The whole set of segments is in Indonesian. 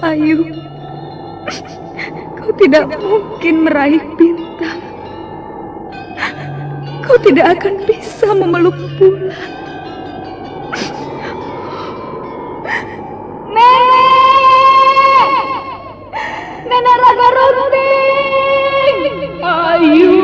Ayu, kau tidak mungkin meraih bintang. Kau tidak akan bisa memeluk bulan. Nenek Raga Runting! Ayu!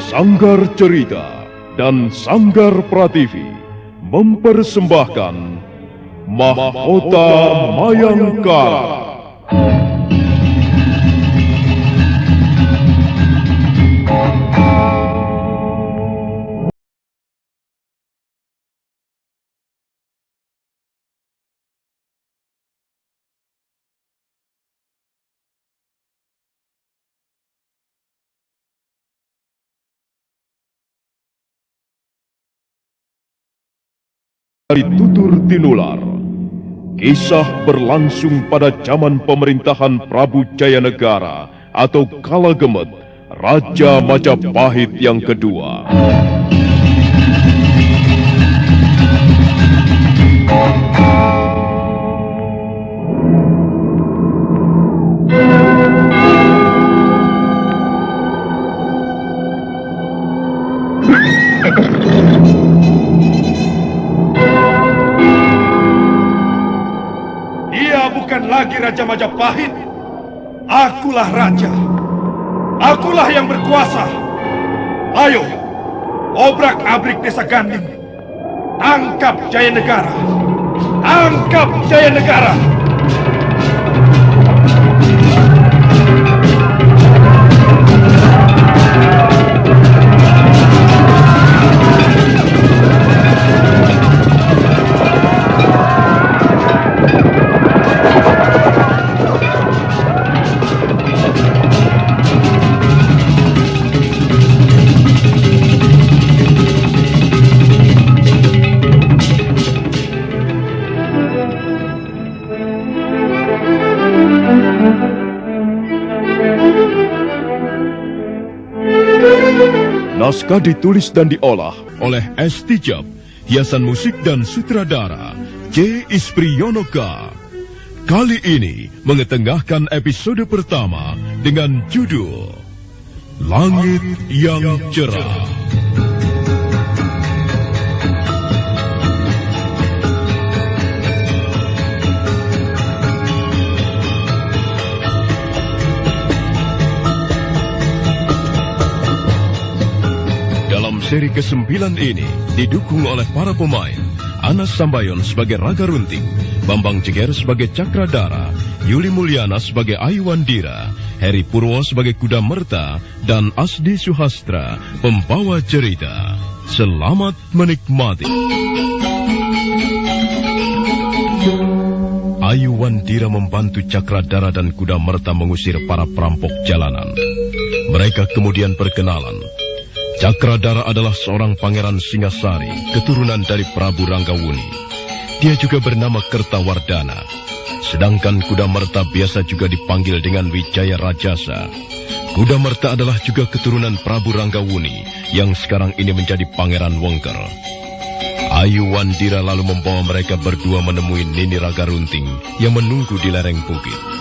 Sanggar Cerita dan Sanggar Prativi mempersembahkan Mahkota Mayangkara. Dari Tutur Tinular. Kisah berlangsung pada zaman pemerintahan Prabu Jayanegara atau Kala Gemet, Raja Majapahit yang kedua. Bukan lagi Raja Majapahit. Akulah raja. Akulah yang berkuasa. Ayo, obrak-abrik desa Ganding. Tangkap Jayanegara. Tangkap Jayanegara. Naskah ditulis dan diolah oleh S. Tijab, hiasan musik dan sutradara C. Ispriyonoka. Kali ini mengetengahkan episode pertama dengan judul Langit yang Cerah. Seri ke-9 ini didukung oleh para pemain Anas Sambayon sebagai Raga Runting, Bambang Jeger sebagai Cakradara, Yuli Mulyana sebagai Ayu Wandira, Heri Purwo sebagai Kuda Merta, dan Asdi Suhastra pembawa cerita. Selamat menikmati. Ayu Wandira membantu Cakradara dan Kuda Merta mengusir para perampok jalanan. Mereka kemudian berkenalan. Cakradara adalah seorang pangeran Singasari, keturunan dari Prabu Ranggawuni. Dia juga bernama Kertawardana. Sedangkan Kuda Merta biasa juga dipanggil dengan Wijaya Rajasa. Kuda Merta adalah juga keturunan Prabu Ranggawuni yang sekarang ini menjadi Pangeran Wengker. Ayu Wandira lalu membawa mereka berdua menemui Nini Raga Runting yang menunggu di lereng bukit.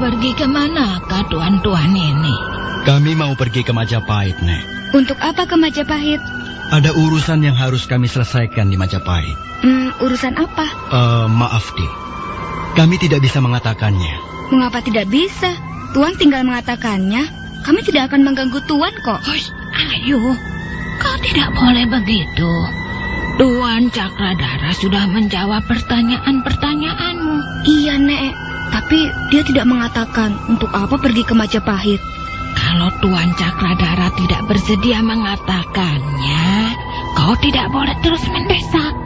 Pergi kemanakah tuan-tuan ini? Kami mau pergi ke Majapahit, Nek. Untuk apa ke Majapahit? Ada urusan yang harus kami selesaikan di Majapahit. Urusan apa? Maaf, Di. Kami tidak bisa mengatakannya. Mengapa tidak bisa? Tuan tinggal mengatakannya. Kami tidak akan mengganggu Tuan kok. Hush, Ayu, kau tidak boleh begitu. Tuan Cakradara sudah menjawab pertanyaan-pertanyaanmu. Iya, Nek. Tapi dia tidak mengatakan untuk apa pergi ke Majapahit. Kalau Tuan Cakradara tidak bersedia mengatakannya, kau tidak boleh terus mendesak.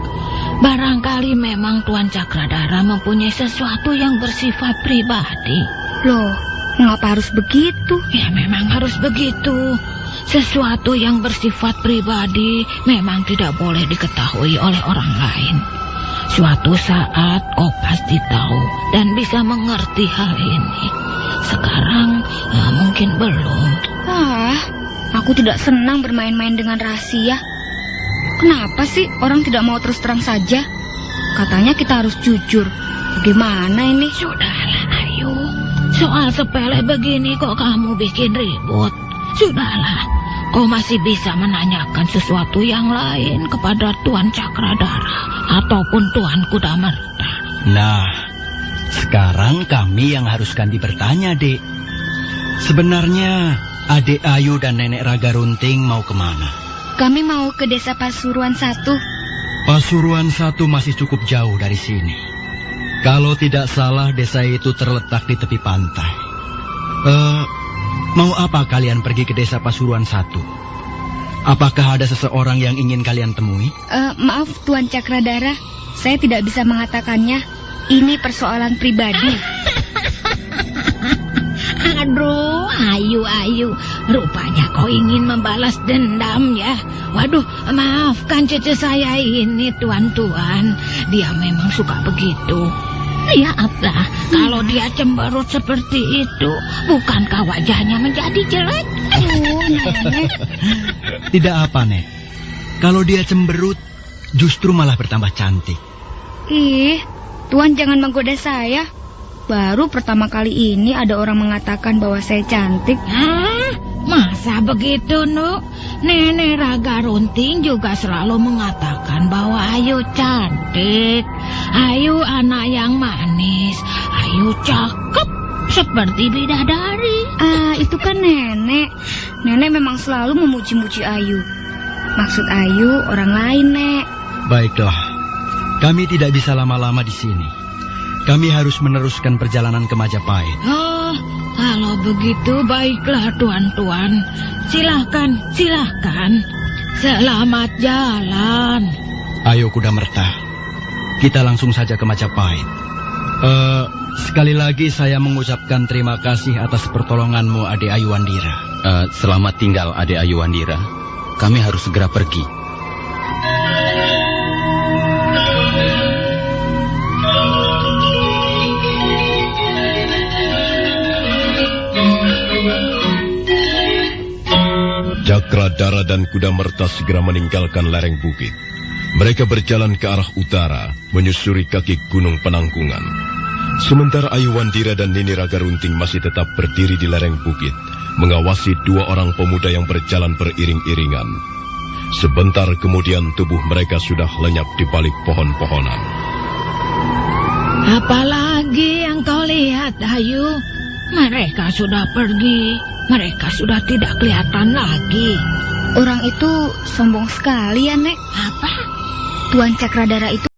Barangkali memang Tuan Cakradara mempunyai sesuatu yang bersifat pribadi. Loh, mengapa harus begitu? Ya memang harus begitu. Sesuatu yang bersifat pribadi memang tidak boleh diketahui oleh orang lain. Suatu saat kau pasti tahu dan bisa mengerti hal ini. Sekarang mungkin belum. Aku tidak senang bermain-main dengan rahasia. Kenapa sih orang tidak mau terus terang saja? Katanya kita harus jujur. Bagaimana ini? Sudahlah, Ayu. Soal sepele begini kok kamu bikin ribut. Sudahlah, kau masih bisa menanyakan sesuatu yang lain kepada Tuan Cakradara ataupun Tuan Kudamerta. Nah, sekarang kami yang harus ganti bertanya, Dek. Sebenarnya Adik Ayu dan Nenek Raga Runting mau kemana? Kami mau ke desa Pasuruan 1. Pasuruan 1 masih cukup jauh dari sini. Kalau tidak salah, desa itu terletak di tepi pantai. Mau apa kalian pergi ke desa Pasuruan 1? Apakah ada seseorang yang ingin kalian temui? Maaf Tuan Cakradara, saya tidak bisa mengatakannya. Ini persoalan pribadi. Aduh, Ayu. Rupanya kau ingin membalas dendam ya. Waduh, maafkan cucu saya ini, Tuan-tuan. Dia memang suka begitu. Lihatlah, kalau dia cemberut seperti itu, bukankah wajahnya menjadi jelek? Nenek. Tidak apa, Nek. Kalau dia cemberut, justru malah bertambah cantik. Ih, Tuan jangan menggoda saya. Baru pertama kali ini ada orang mengatakan bahwa saya cantik. Hah? Masa begitu, Nuk? Nenek Raga Runting juga selalu mengatakan bahwa Ayu cantik. Ayu anak yang manis. Ayu cakep seperti bidadari. Itu kan Nenek. Nenek memang selalu memuji-muji Ayu. Maksud Ayu orang lain, Nek. Baiklah, kami tidak bisa lama-lama di sini. Kami harus meneruskan perjalanan ke Majapahit. Oh, kalau begitu baiklah tuan-tuan. Silahkan. Selamat jalan. Ayo Kudamerta, kita langsung saja ke Majapahit. Sekali lagi saya mengucapkan terima kasih atas pertolonganmu, Adik Ayuandira. Selamat tinggal, Adik Ayuandira. Kami harus segera pergi. Cakradara dan Kudamerta segera meninggalkan lereng bukit. Mereka berjalan ke arah utara, menyusuri kaki gunung Penangkungan. Sementara Ayuandira dan Nini Raga Runting masih tetap berdiri di lereng bukit, mengawasi dua orang pemuda yang berjalan beriring-iringan. Sebentar kemudian tubuh mereka sudah lenyap di balik pohon-pohonan. Apalagi yang kau lihat, Ayu? Mereka sudah pergi. Mereka sudah tidak kelihatan lagi. Orang itu sombong sekali ya, Nek. Apa? Tuan Cakradara itu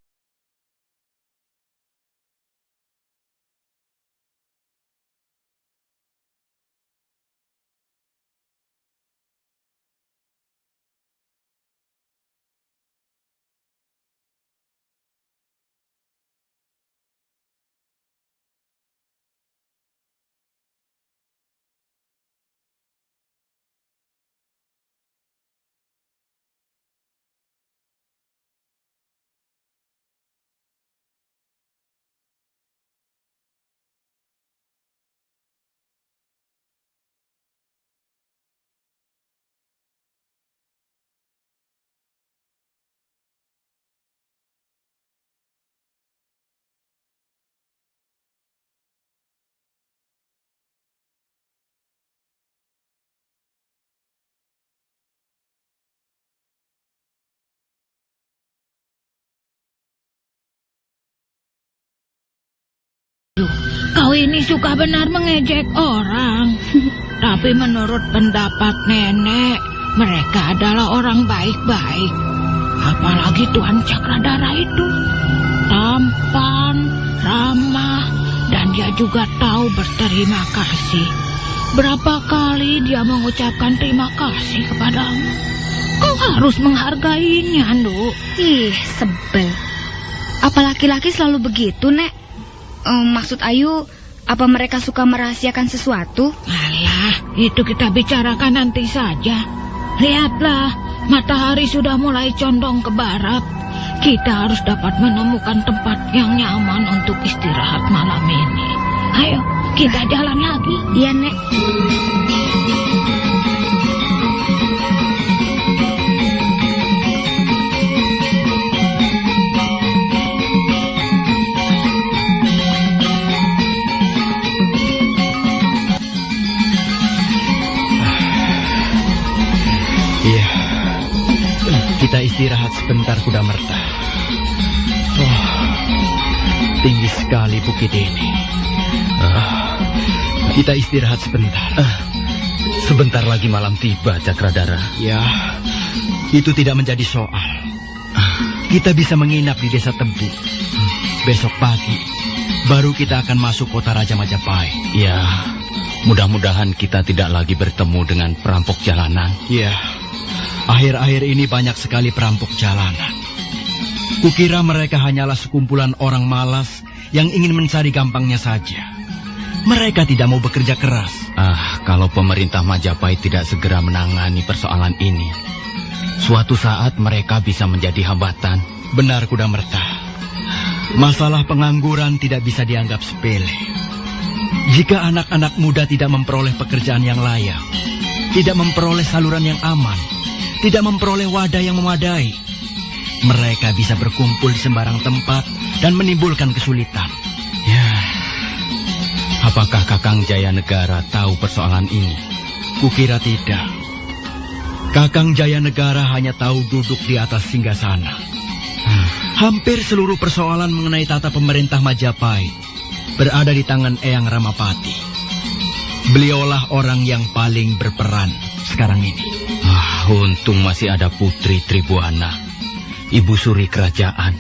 Kau ini suka benar mengejek orang. Tapi menurut pendapat nenek, mereka adalah orang baik-baik. Apalagi Tuan Cakradara itu. Tampan, ramah, dan dia juga tahu berterima kasih. Berapa kali dia mengucapkan terima kasih kepadamu. Kau harus menghargainya, Nduk. Ih, sebel. Apa laki-laki selalu begitu, Nek? Maksud Ayu, apa mereka suka merahasiakan sesuatu? Alah, itu kita bicarakan nanti saja. Lihatlah, matahari sudah mulai condong ke barat. Kita harus dapat menemukan tempat yang nyaman untuk istirahat malam ini. Ayo, kita jalan lagi. Iya, Nek. Iya, kita istirahat sebentar, Kuda Merta. Oh, tinggi sekali bukit ini. Kita istirahat sebentar. Sebentar lagi malam tiba, Cakradara. Ya, itu tidak menjadi soal. Kita bisa menginap di Desa Tebu. Besok pagi, baru kita akan masuk kota Raja Majapahit. Ya, mudah-mudahan kita tidak lagi bertemu dengan perampok jalanan. Ya, akhir-akhir ini banyak sekali perampok jalanan. Kukira mereka hanyalah sekumpulan orang malas yang ingin mencari gampangnya saja. Mereka tidak mau bekerja keras. Kalau pemerintah Majapahit tidak segera menangani persoalan ini, suatu saat mereka bisa menjadi hambatan. Benar, Kuda Merta. Masalah pengangguran tidak bisa dianggap sepele. Jika anak-anak muda tidak memperoleh pekerjaan yang layak, tidak memperoleh saluran yang aman, tidak memperoleh wadah yang memadai, mereka bisa berkumpul di sembarang tempat dan menimbulkan kesulitan. Ya, apakah Kakang Jayanegara tahu persoalan ini? Kukira tidak. Kakang Jayanegara hanya tahu duduk di atas singgasana. Hampir seluruh persoalan mengenai tata pemerintah Majapahit berada di tangan Eyang Ramapati. Beliaulah orang yang paling berperan sekarang ini. Untung masih ada Putri Tribuana, Ibu Suri Kerajaan.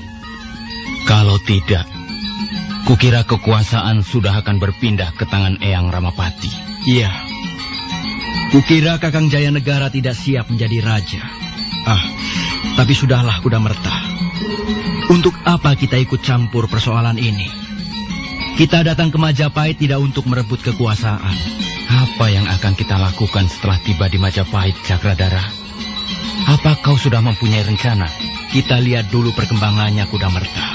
Kalau tidak, kukira kekuasaan sudah akan berpindah ke tangan Eyang Ramapati. Iya. Kukira Kakang Jayanegara tidak siap menjadi raja. Tapi sudahlah, Kuda Merta. Untuk apa kita ikut campur persoalan ini? Kita datang ke Majapahit tidak untuk merebut kekuasaan. Apa yang akan kita lakukan setelah tiba di Majapahit, Cakradara? Apa kau sudah mempunyai rencana? Kita lihat dulu perkembangannya, Kuda Merta.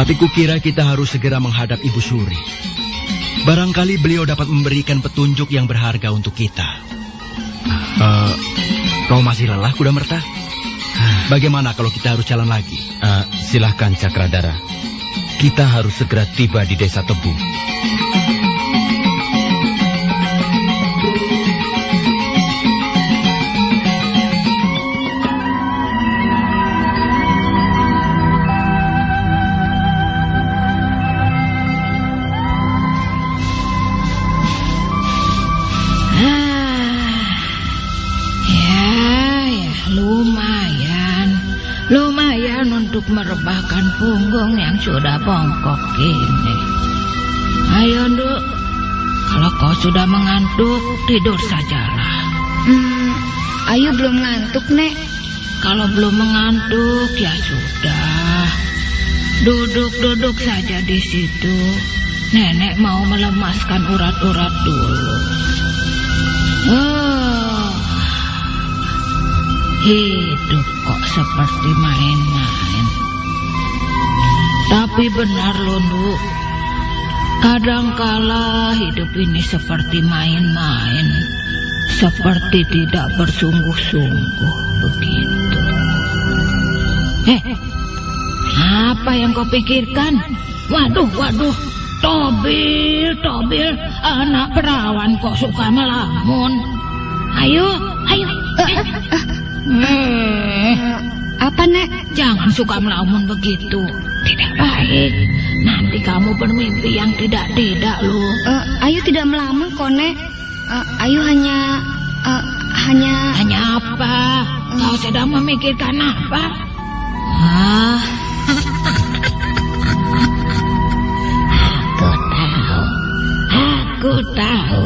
Tapi kukira kita harus segera menghadap Ibu Suri. Barangkali beliau dapat memberikan petunjuk yang berharga untuk kita. Kau masih lelah, Kuda Merta? Bagaimana kalau kita harus jalan lagi? Silahkan, Cakradara. Kita harus segera tiba di Desa Tebu. Lumayan untuk merebahkan punggung yang sudah bongkok ini. Ayo, Nduk. Kalau kau sudah mengantuk, tidur sajalah. Ayu belum ngantuk, Nek. Kalau belum mengantuk, ya sudah. Duduk-duduk saja di situ. Nenek mau melemaskan urat-urat dulu. Hidup kok seperti main-main. Tapi benar loh, Nduk. Kadangkala hidup ini seperti main-main. Seperti tidak bersungguh-sungguh begitu. Apa yang kau pikirkan? Waduh. Tobil, anak perawan kok suka melamun. Ayo. Apa, Nek? Jangan suka melamun begitu. Tidak baik. Nanti kamu bermimpi yang tidak-tidak loh. Ayu tidak melamun kok, Nek. Ayu hanya... Hanya apa? Kau sedang memikirkan apa? Aku tahu.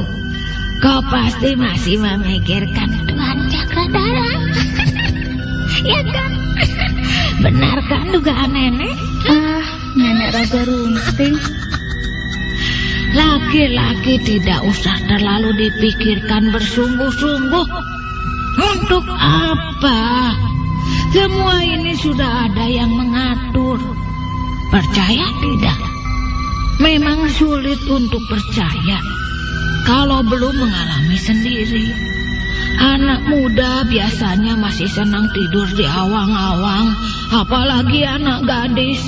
Kau pasti masih memikirkan Tuan Cakradara. Ya kan? Benar kan dugaan nenek? Nenek Raga Runting. Laki-laki tidak usah terlalu dipikirkan bersungguh-sungguh. Untuk apa? Semua ini sudah ada yang mengatur. Percaya tidak? Memang sulit untuk percaya kalau belum mengalami sendiri. Anak muda biasanya masih senang tidur di awang-awang, apalagi anak gadis.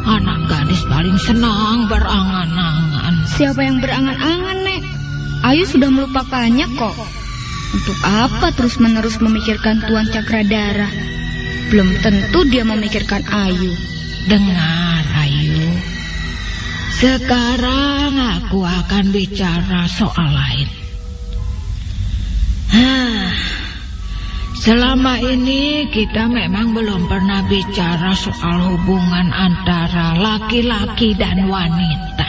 Anak gadis paling senang berangan-angan. Siapa yang berangan-angan, Nek? Ayu sudah melupakannya kok. Untuk apa terus-menerus memikirkan Tuan Cakradara? Belum tentu dia memikirkan Ayu. Dengar, Ayu. Sekarang aku akan bicara soal lain. Selama ini kita memang belum pernah bicara soal hubungan antara laki-laki dan wanita.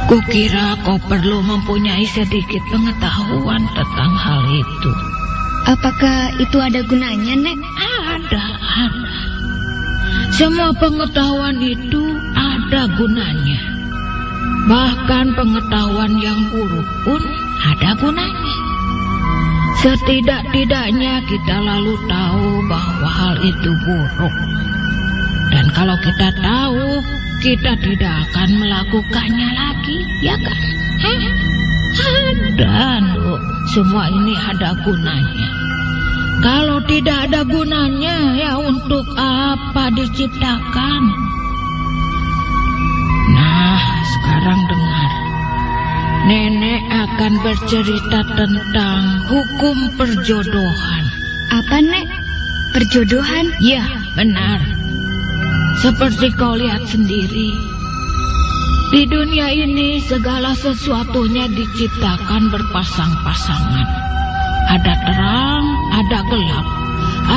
Kukira kau perlu mempunyai sedikit pengetahuan tentang hal itu. Apakah itu ada gunanya, Nek? Ada. Semua pengetahuan itu ada gunanya. Bahkan pengetahuan yang buruk pun ada gunanya. Setidak-tidaknya kita lalu tahu bahwa hal itu buruk. Dan kalau kita tahu, kita tidak akan melakukannya lagi, ya kan? Ada, Nuk. Semua ini ada gunanya. Kalau tidak ada gunanya, ya untuk apa diciptakan? Nah, sekarang dengar. Nenek akan bercerita tentang hukum perjodohan. Apa, Nek? Perjodohan? Ya, benar. Seperti kau lihat sendiri. Di dunia ini segala sesuatunya diciptakan berpasang-pasangan. Ada terang, ada gelap.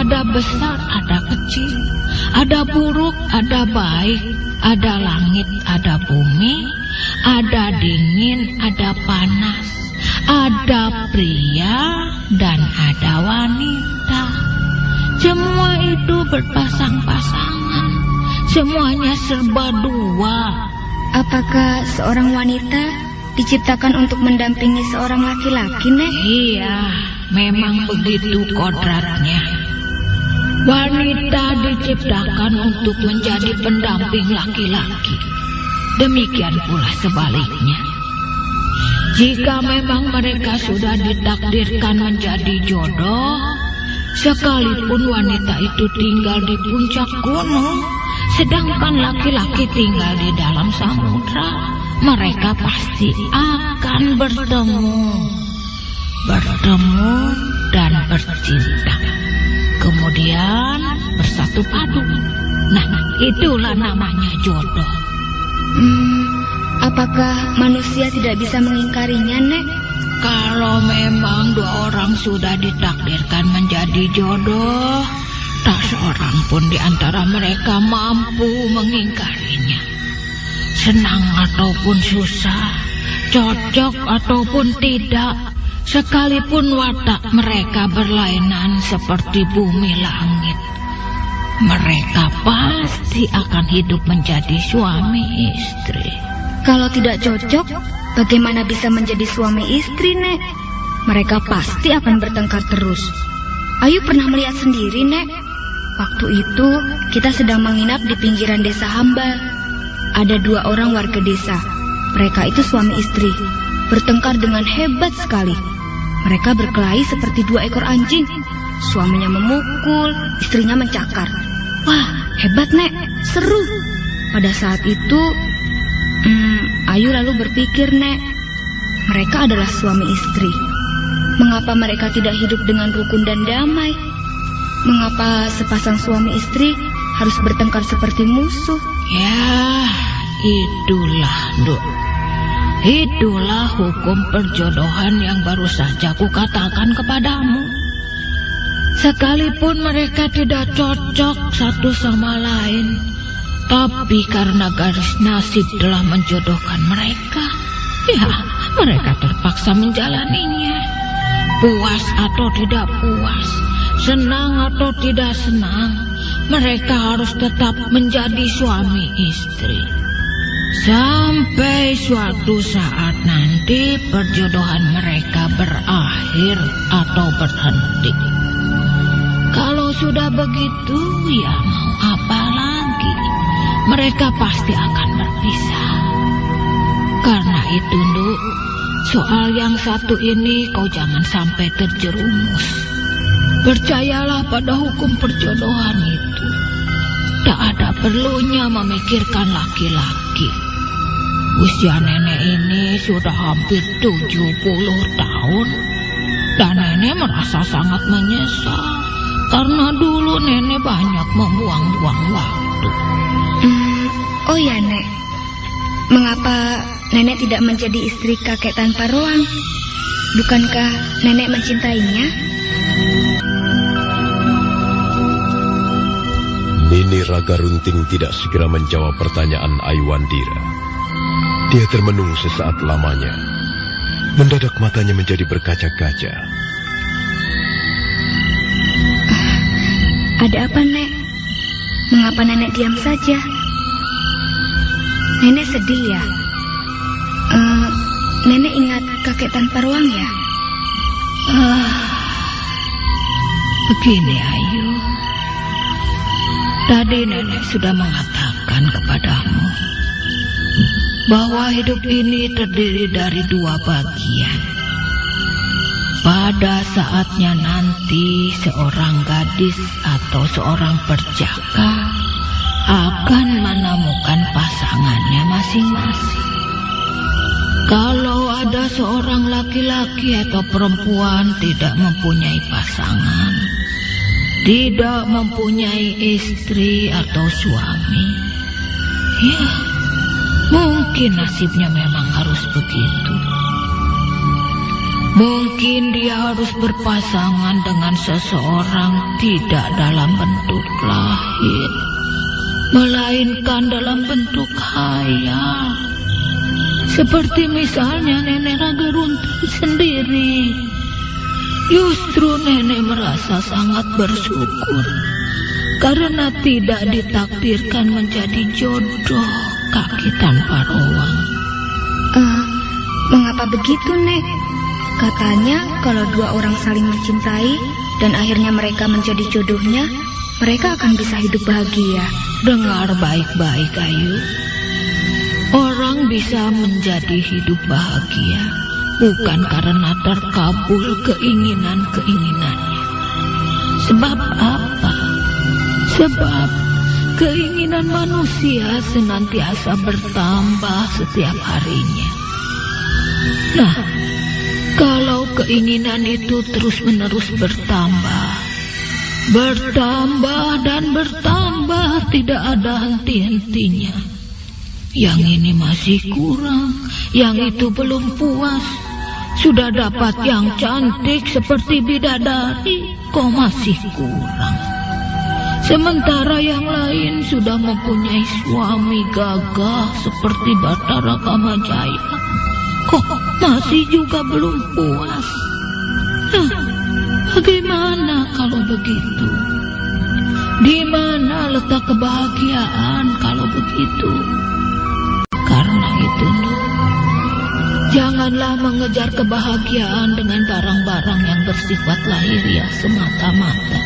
Ada besar, ada kecil. Ada buruk, ada baik. Ada langit, ada bumi. Ada dingin, ada panas. Ada pria dan ada wanita. Semua itu berpasang-pasangan. Semuanya serba dua. Apakah seorang wanita diciptakan untuk mendampingi seorang laki-laki, Nek? Iya, memang begitu kodratnya. Wanita diciptakan untuk menjadi pendamping laki-laki. Demikian pula sebaliknya. Jika memang mereka sudah ditakdirkan menjadi jodoh, sekalipun wanita itu tinggal di puncak gunung, sedangkan laki-laki tinggal di dalam samudra, mereka pasti akan bertemu dan bercinta. Kemudian bersatu padu. Nah, itulah namanya jodoh. Apakah manusia tidak bisa mengingkarinya, Nek? Kalau memang dua orang sudah ditakdirkan menjadi jodoh, tak seorang pun di antara mereka mampu mengingkarinya. Senang ataupun susah, cocok ataupun tidak, sekalipun watak mereka berlainan seperti bumi langit, mereka pasti akan hidup menjadi suami istri. Kalau tidak cocok, bagaimana bisa menjadi suami istri, Nek? Mereka pasti akan bertengkar terus. Ayu pernah melihat sendiri, Nek. Waktu itu kita sedang menginap di pinggiran desa hamba. Ada dua orang warga desa. Mereka itu suami istri, bertengkar dengan hebat sekali. Mereka berkelahi seperti dua ekor anjing. Suaminya memukul, istrinya mencakar. Wah, hebat, Nek. Seru. Pada saat itu, Ayu lalu berpikir, Nek, mereka adalah suami istri. Mengapa mereka tidak hidup dengan rukun dan damai? Mengapa sepasang suami istri harus bertengkar seperti musuh? Ya, itulah, Duk. Itulah hukum perjodohan yang baru saja kukatakan kepadamu. Sekalipun mereka tidak cocok satu sama lain, tapi karena garis nasib telah menjodohkan mereka, ya, mereka terpaksa menjalaninya. Puas atau tidak puas, senang atau tidak senang, mereka harus tetap menjadi suami istri. Sampai suatu saat nanti perjodohan mereka berakhir atau berhenti. Kalau sudah begitu, ya mau apa lagi? Mereka pasti akan berpisah. Karena itu, Nduk, soal yang satu ini kau jangan sampai terjerumus. Percayalah pada hukum perjodohan itu. Tak ada perlunya memikirkan laki-laki. Usia nenek ini sudah hampir 70 tahun. Dan nenek merasa sangat menyesal. Karena dulu nenek banyak membuang-buang waktu. Oh ya, Nek. Mengapa nenek tidak menjadi istri kakek tanpa ruang? Bukankah nenek mencintainya? Nini Raga Runting tidak segera menjawab pertanyaan Aiwandira. Dia termenung sesaat lamanya. Mendadak matanya menjadi berkaca-kaca. Ada apa, Nek? Mengapa nenek diam saja? Nenek sedih ya? Nenek ingat kakek tanpa ruang ya? Begini, Ayu. Tadi nenek sudah mengatakan kepadamu bahwa hidup ini terdiri dari 2 bagian. Pada saatnya nanti seorang gadis atau seorang perjaka akan menemukan pasangannya masing-masing. Kalau ada seorang laki-laki atau perempuan tidak mempunyai pasangan, tidak mempunyai istri atau suami, ya mungkin nasibnya memang harus begitu. Mungkin dia harus berpasangan dengan seseorang tidak dalam bentuk lahir, melainkan dalam bentuk khayal. Seperti misalnya nenek Raga Runting sendiri. Justru nenek merasa sangat bersyukur karena tidak ditakdirkan menjadi jodoh kaki tanpa ruang. Mengapa begitu, Nek? Katanya kalau 2 orang saling mencintai dan akhirnya mereka menjadi jodohnya, mereka akan bisa hidup bahagia. Dengar baik-baik, Ayu. Orang bisa menjadi hidup bahagia bukan karena terkabul keinginan-keinginannya. Sebab apa? Sebab keinginan manusia senantiasa bertambah setiap harinya. Nah, kalau keinginan itu terus-menerus bertambah dan bertambah, tidak ada henti-hentinya. Yang ini masih kurang, yang itu belum puas. Sudah dapat yang cantik seperti bidadari, kok masih kurang. Sementara yang lain sudah mempunyai suami gagah seperti Batara Kamajaya, kok masih juga belum puas. Nah, bagaimana kalau begitu? Di mana letak kebahagiaan kalau begitu? Karena itu, janganlah mengejar kebahagiaan dengan barang-barang yang bersifat lahiriah semata-mata.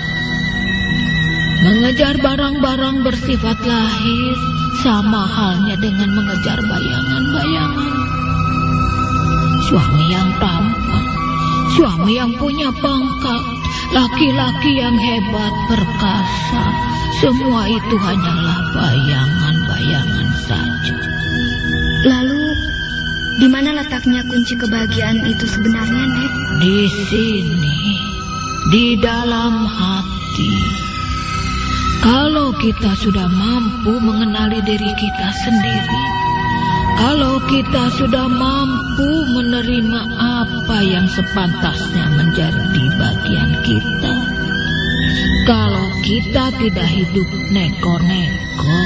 Mengejar barang-barang bersifat lahir sama halnya dengan mengejar bayangan-bayangan. Suami yang tampan, suami yang punya pangkat, laki-laki yang hebat, perkasa, semua itu hanyalah bayangan-bayangan saja. Lalu, di mana letaknya kunci kebahagiaan itu sebenarnya, Nek? Di sini, di dalam hati. Kalau kita sudah mampu mengenali diri kita sendiri, kalau kita sudah mampu menerima apa yang sepantasnya menjadi bagian kita, kalau kita tidak hidup neko-neko,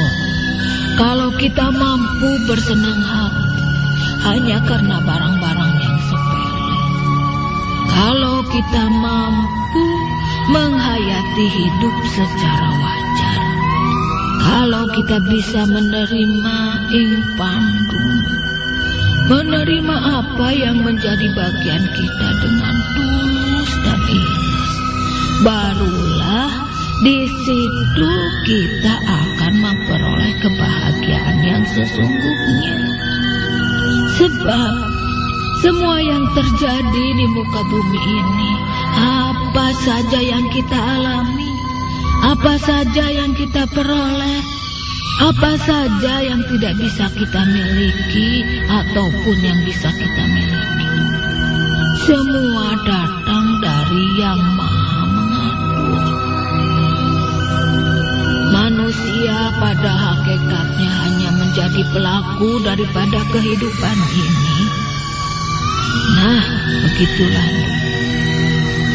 kalau kita mampu bersenang hati hanya karena barang-barang yang sepele, kalau kita mampu menghayati hidup secara wajar, Kalau kita bisa menerima ing pandum, menerima apa yang menjadi bagian kita dengan tulus dan ikhlas, barulah di situ kita akan memperoleh kebahagiaan yang sesungguhnya. Sebab semua yang terjadi di muka bumi ini, apa saja yang kita alami, apa saja yang kita peroleh, apa saja yang tidak bisa kita miliki ataupun yang bisa kita miliki, semua datang dari Yang Maha Mengatur. Manusia pada hakikatnya hanya menjadi pelaku daripada kehidupan ini. Nah, begitulah.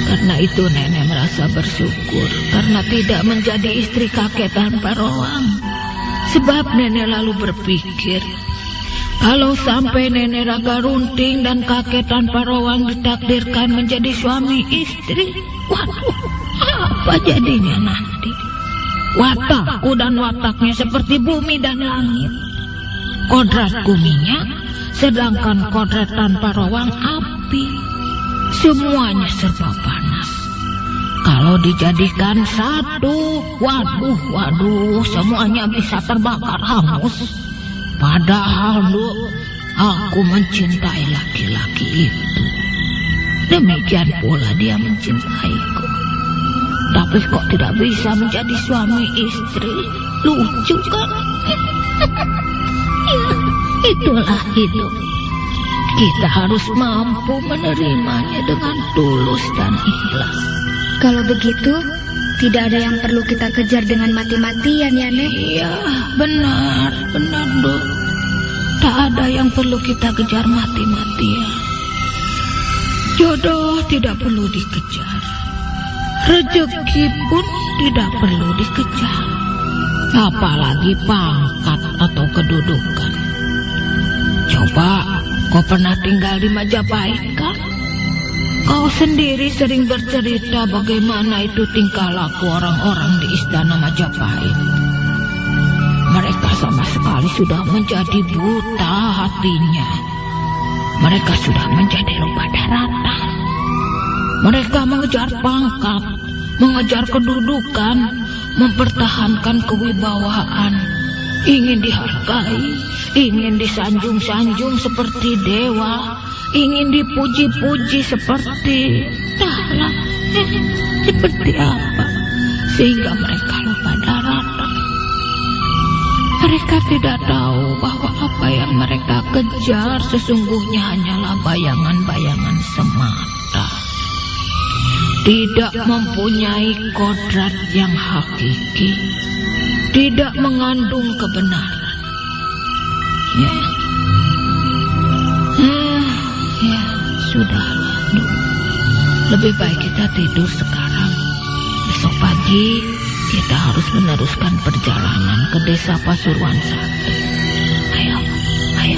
Karena itu nenek merasa bersyukur karena tidak menjadi istri kakek tanpa roang. Sebab nenek lalu berpikir, kalau sampai nenek Raga Runting dan kakek tanpa roang ditakdirkan menjadi suami istri, waduh, apa jadinya nanti? Watakku dan wataknya seperti bumi dan langit. Kodratku minyak, sedangkan kodrat tanpa roang api. Semuanya serba panas. Kalau dijadikan satu, waduh, semuanya bisa terbakar hangus. Padahal, aku mencintai laki-laki itu. Demikian pula dia mencintaiku. Tapi kok tidak bisa menjadi suami istri? Lucu kan? Ya, itulah hidup. Kita harus mampu menerimanya dengan tulus dan ikhlas. Kalau begitu, tidak ada yang perlu kita kejar dengan mati-matian ya, Nek? Iya, benar, Dok. Tak ada yang perlu kita kejar mati-matian. Jodoh tidak perlu dikejar. Rezeki pun tidak perlu dikejar. Apalagi pangkat atau kedudukan. Coba, kau pernah tinggal di Majapahit kan? Kau sendiri sering bercerita bagaimana itu tingkah laku orang-orang di istana Majapahit. Mereka sama sekali sudah menjadi buta hatinya. Mereka sudah menjadi lupa daratan. Mereka mengejar pangkat, mengejar kedudukan, mempertahankan kewibawaan, ingin dihargai, ingin disanjung-sanjung seperti dewa, ingin dipuji-puji seperti seperti apa, sehingga mereka lupa daratan. Mereka tidak tahu bahwa apa yang mereka kejar sesungguhnya hanyalah bayangan-bayangan semata. Tidak mempunyai kodrat yang hakiki, tidak mengandung kebenaran. Ya, sudahlah, Duk. Lebih baik kita tidur sekarang. Besok pagi kita harus meneruskan perjalanan ke desa Pasuruan Satu. Ayo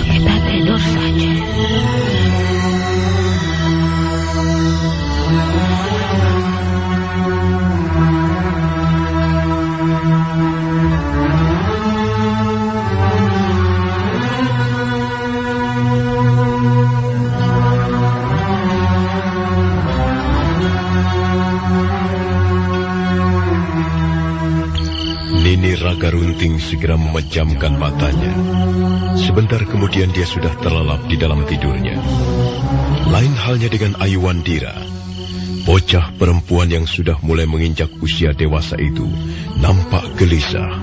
kita tidur saja. Nini Raga Runting segera memejamkan matanya. Sebentar kemudian dia sudah terlelap di dalam tidurnya. Lain halnya dengan Ayu Wandira. Bocah perempuan yang sudah mulai menginjak usia dewasa itu nampak gelisah.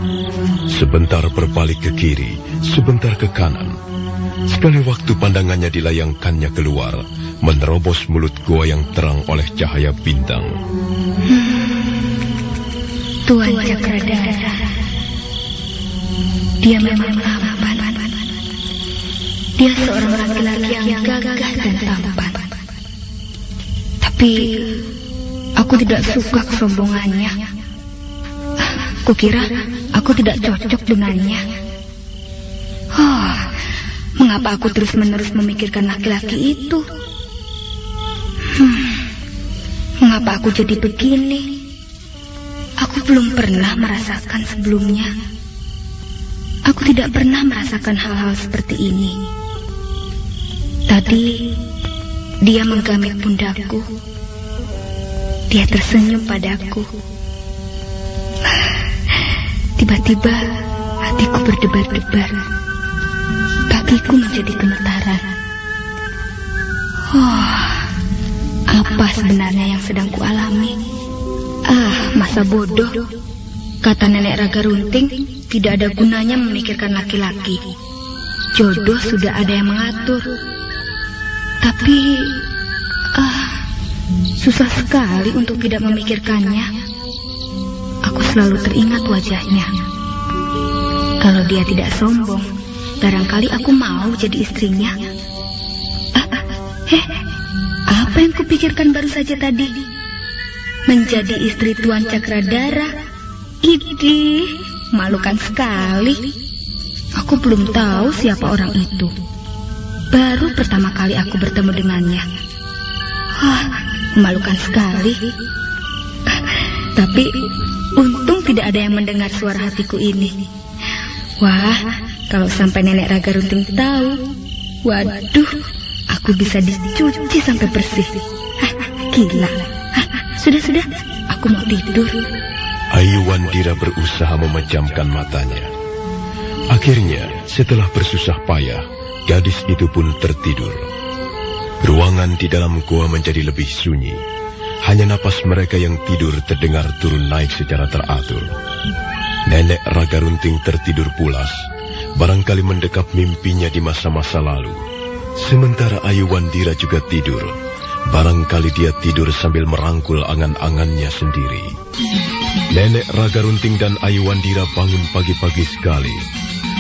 Sebentar berbalik ke kiri, sebentar ke kanan. Sekali waktu pandangannya dilayangkannya keluar, menerobos mulut gua yang terang oleh cahaya bintang. Tuan Cakradara, dia memang tampan. Dia seorang laki-laki yang gagah dan tampan. Tapi aku tidak suka kesombongannya. Kukira aku tidak cocok dengannya. Mengapa aku terus-menerus memikirkan laki-laki itu? Mengapa aku jadi begini? Aku belum pernah merasakan sebelumnya. Aku tidak pernah merasakan hal-hal seperti ini. Tadi, dia menggamit pundakku. Dia tersenyum padaku. Tiba-tiba, hatiku berdebar-debar. Kakiku menjadi gemetaran. Apa sebenarnya yang sedang kualami? Masa bodoh. Kata Nenek Raga Runting, tidak ada gunanya memikirkan laki-laki. Jodoh sudah ada yang mengatur. Tapi, susah sekali untuk tidak memikirkannya. Aku selalu teringat wajahnya. Kalau dia tidak sombong, barangkali aku mau jadi istrinya. Apa yang kupikirkan baru saja tadi? Menjadi istri Tuan Cakradara. Idih, malukan sekali. Aku belum tahu siapa orang itu. Baru pertama kali aku bertemu dengannya. Memalukan sekali. Tapi untung tidak ada yang mendengar suara hatiku ini. Wah, kalau sampai Nenek Raga Runting tahu, waduh, aku bisa dicuci sampai bersih. Gila. Sudah, aku mau tidur. Ayu Wandira berusaha memejamkan matanya. Akhirnya, setelah bersusah payah, gadis itu pun tertidur. Ruangan di dalam gua menjadi lebih sunyi. Hanya napas mereka yang tidur terdengar turun naik secara teratur. Nenek Raga Runting tertidur pulas, barangkali mendekap mimpinya di masa-masa lalu. Sementara Ayu Wandira juga tidur, barangkali dia tidur sambil merangkul angan-angannya sendiri. Nenek Raga Runting dan Ayu Wandira bangun pagi-pagi sekali.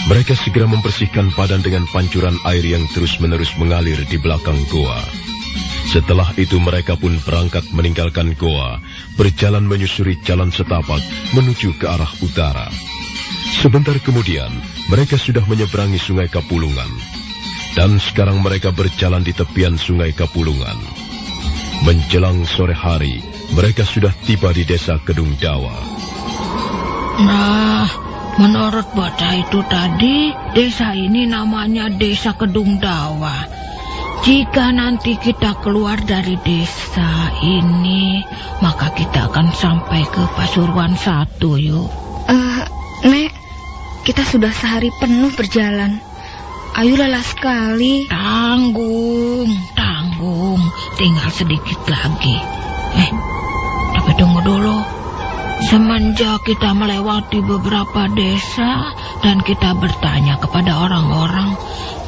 Mereka segera membersihkan badan dengan pancuran air yang terus-menerus mengalir di belakang goa. Setelah itu mereka pun berangkat meninggalkan goa, berjalan menyusuri jalan setapak menuju ke arah utara. Sebentar kemudian, mereka sudah menyeberangi Sungai Kapulungan. Dan sekarang mereka berjalan di tepian Sungai Kapulungan. Menjelang sore hari, mereka sudah tiba di desa Kedung Dawa. Nah, menurut bocah itu tadi, desa ini namanya Desa Kedung Dawa. Jika nanti kita keluar dari desa ini, maka kita akan sampai ke Pasuruan 1, yuk. Nek, kita sudah sehari penuh berjalan. Ayu lelah sekali. Tanggung. Tinggal sedikit lagi. Tapi tunggu dulu. Semenjak kita melewati beberapa desa dan kita bertanya kepada orang-orang,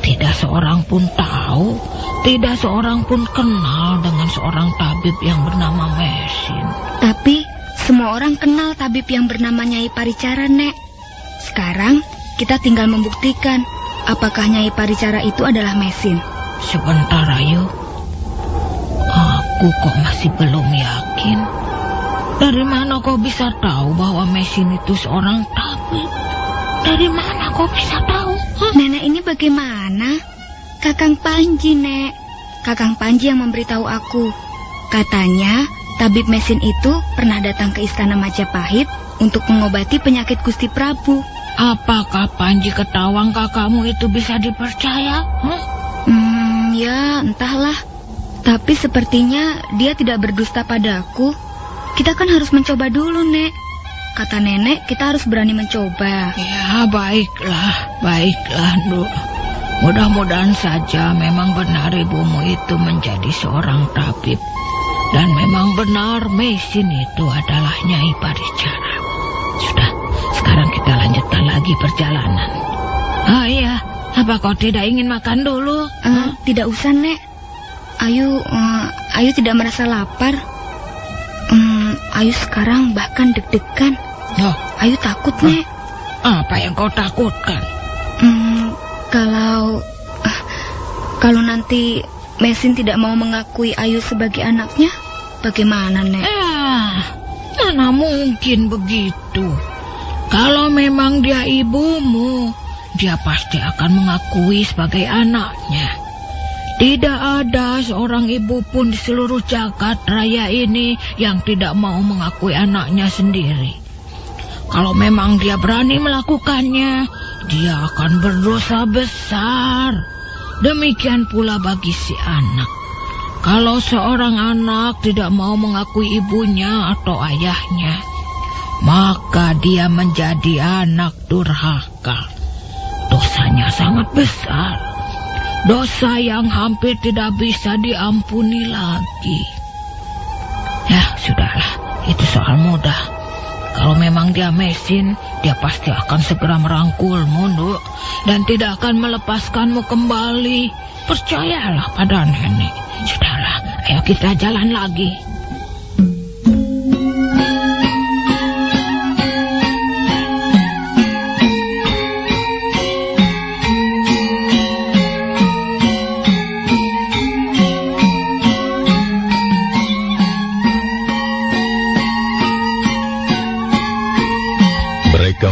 tidak seorang pun tahu, tidak seorang pun kenal dengan seorang tabib yang bernama Mesin. Tapi semua orang kenal tabib yang bernama Nyai Paricara, Nek. Sekarang kita tinggal membuktikan apakah Nyai Paricara itu adalah Mesin. Sebentar, Ayu. Aku kok masih belum yakin. Dari mana kau bisa tahu bahwa Mesin itu seorang tabib? Dari mana kau bisa tahu? Nenek ini bagaimana? Kakang Panji, Nek. Kakang Panji yang memberitahu aku. Katanya, tabib Mesin itu pernah datang ke istana Majapahit untuk mengobati penyakit Gusti Prabu. Apakah Panji Ketawang kakakmu itu bisa dipercaya? Ya, entahlah. Tapi sepertinya dia tidak berdusta padaku. Kita kan harus mencoba dulu, Nek. Kata nenek, kita harus berani mencoba. Ya, baiklah, Nduk. Mudah-mudahan saja memang benar ibumu itu menjadi seorang tabib. Dan memang benar Mesin itu adalah Nyai Paricara. Sudah, sekarang kita lanjutkan lagi perjalanan. Iya, apa kau tidak ingin makan dulu? Tidak usah, Nek. Ayu tidak merasa lapar. Ayu sekarang bahkan deg-degan. Ayu takut, Nek. Apa yang kau takutkan? Kalau nanti Mesin tidak mau mengakui Ayu sebagai anaknya, bagaimana, Nek? Mana mungkin begitu. Kalau memang dia ibumu, dia pasti akan mengakui sebagai anaknya. Tidak ada seorang ibu pun di seluruh jagat raya ini yang tidak mau mengakui anaknya sendiri. Kalau memang dia berani melakukannya, dia akan berdosa besar. Demikian pula bagi si anak. Kalau seorang anak tidak mau mengakui ibunya atau ayahnya, maka dia menjadi anak durhaka. Dosanya sangat besar. Dosa yang hampir tidak bisa diampuni lagi. Ya, sudahlah. Itu soal mudah. Kalau memang dia mesin, dia pasti akan segera merangkulmu, Nduk. Dan tidak akan melepaskanmu kembali. Percayalah pada nenek. Sudahlah, ayo kita jalan lagi.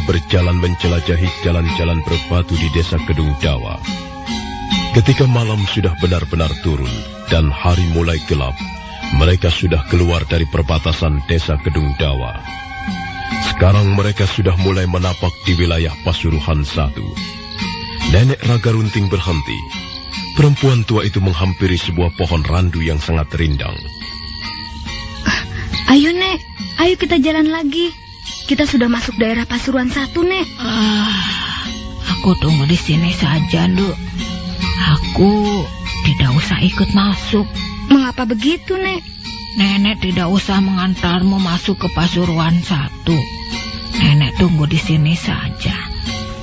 Berjalan menjelajahi jalan-jalan berbatu di desa Kedung Dawa. Ketika malam sudah benar-benar turun dan hari mulai gelap, mereka sudah keluar dari perbatasan desa Kedung Dawa. Sekarang mereka sudah mulai menapak di wilayah Pasuruan 1. Nenek Raga Runting berhenti. Perempuan tua itu menghampiri sebuah pohon randu yang sangat rindang. Ayo, Nek. Ayo kita jalan lagi. Kita sudah masuk daerah Pasuruan 1, Nek. Aku tunggu di sini saja, Nduk. Aku tidak usah ikut masuk. Mengapa begitu, Nek? Nenek tidak usah mengantarmu masuk ke Pasuruan 1. Nenek tunggu di sini saja.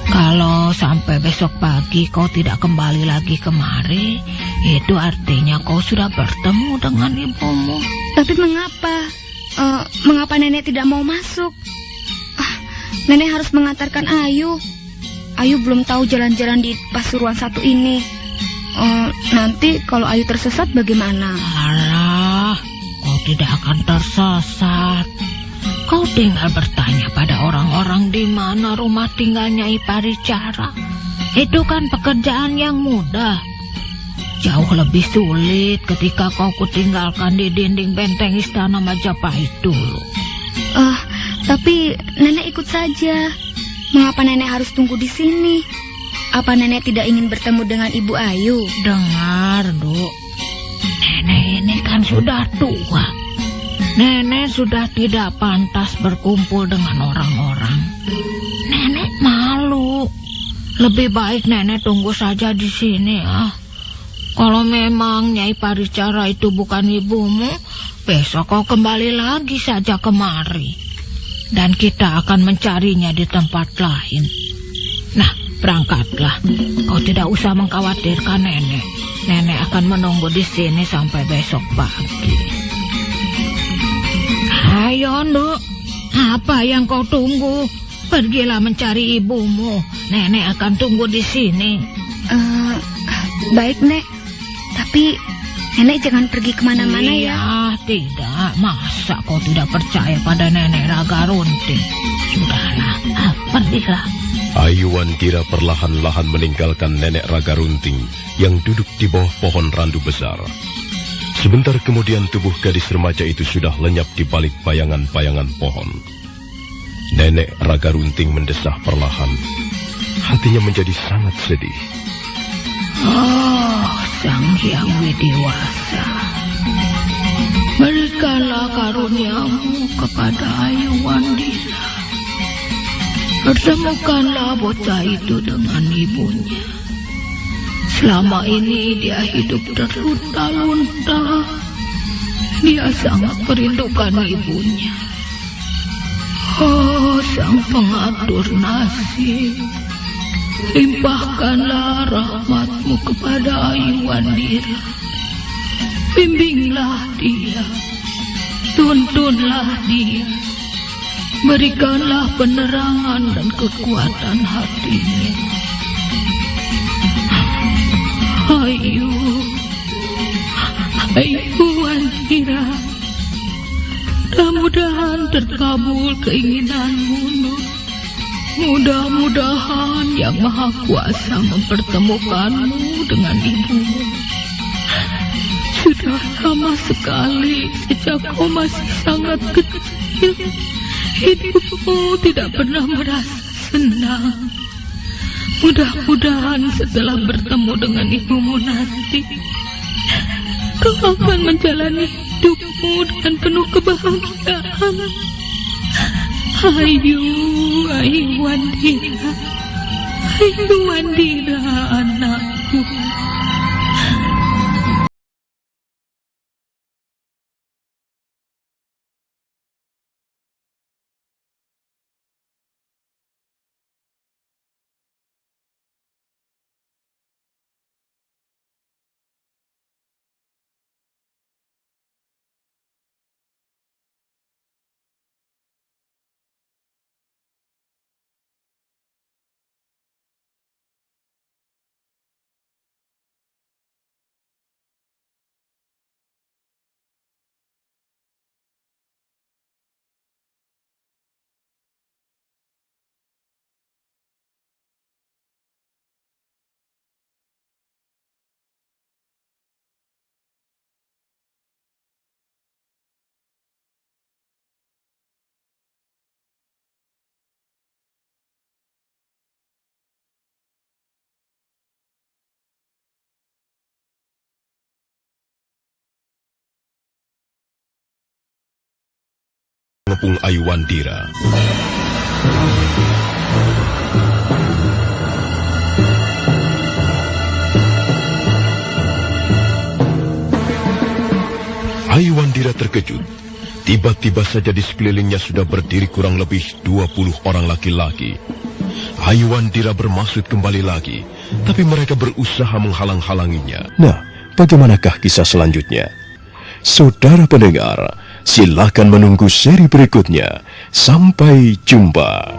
Kalau sampai besok pagi kau tidak kembali lagi kemari, itu artinya kau sudah bertemu dengan ibumu. Tapi mengapa? Mengapa Nenek tidak mau masuk? Nenek harus mengantarkan Ayu. Ayu belum tahu jalan-jalan di Pasuruan 1 ini. Nanti kalau Ayu tersesat bagaimana? Alah, kau tidak akan tersesat. Kau tinggal bertanya pada orang-orang di mana rumah tinggalnya Iparicara. Itu kan pekerjaan yang mudah. Jauh lebih sulit ketika kau kutinggalkan di dinding benteng istana Majapahit dulu. Tapi Nenek ikut saja. Mengapa Nenek harus tunggu di sini? Apa Nenek tidak ingin bertemu dengan Ibu Ayu? Dengar, Duk. Nenek ini kan sudah tua. Nenek sudah tidak pantas berkumpul dengan orang-orang. Nenek malu. Lebih baik Nenek tunggu saja di sini, ya. Kalau memang Nyai Paricara itu bukan ibumu, besok kau kembali lagi saja kemari. Dan kita akan mencarinya di tempat lain. Nah, berangkatlah. Kau tidak usah mengkhawatirkan Nenek. Nenek akan menunggu di sini sampai besok pagi. Ayo, Nduk. Apa yang kau tunggu? Pergilah mencari ibumu. Nenek akan tunggu di sini. Baik, Nek. Tapi Nenek jangan pergi kemana-mana ya. Iya, tidak. Masa kau tidak percaya pada Nenek Raga Runting? Sudahlah, pergilah. Ayu Wandira perlahan-lahan meninggalkan Nenek Raga Runting yang duduk di bawah pohon randu besar. Sebentar kemudian tubuh gadis remaja itu sudah lenyap di balik bayangan-bayangan pohon. Nenek Raga Runting mendesah perlahan. Hatinya menjadi sangat sedih. Sang Hyang Widiwasa, berikanlah karuniamu kepada Ayu Wandira. Pertemukanlah bocah itu dengan ibunya. Selama ini dia hidup terlunta-lunta. Dia sangat merindukan ibunya. Oh, Sang Pengatur nasib, limpahkanlah rahmat-Mu kepada Ayu Wandira. Bimbinglah dia, tuntunlah dia, berikanlah penerangan dan kekuatan hatinya. Ayu Wandira, mudah-mudahan terkabul keinginanmu, Nur. Mudah-mudahan Yang Maha Kuasa mempertemukanmu dengan ibumu. Sudah lama sekali sejak kau masih sangat kecil, hidupmu tidak pernah merasa senang. Mudah-mudahan setelah bertemu dengan ibumu nanti, kau akan menjalani hidupmu dengan penuh kebahagiaan. Ayu Wandira, ayu Wandira anakku. Mengepung Ayu Wandira. Ayu Wandira terkejut. Tiba-tiba saja di sekelilingnya sudah berdiri kurang lebih 20 orang laki-laki. Ayu Wandira bermaksud kembali lagi, tapi mereka berusaha menghalang-halanginya. Nah, bagaimanakah kisah selanjutnya? Saudara pendengar, silakan menunggu seri berikutnya. Sampai jumpa.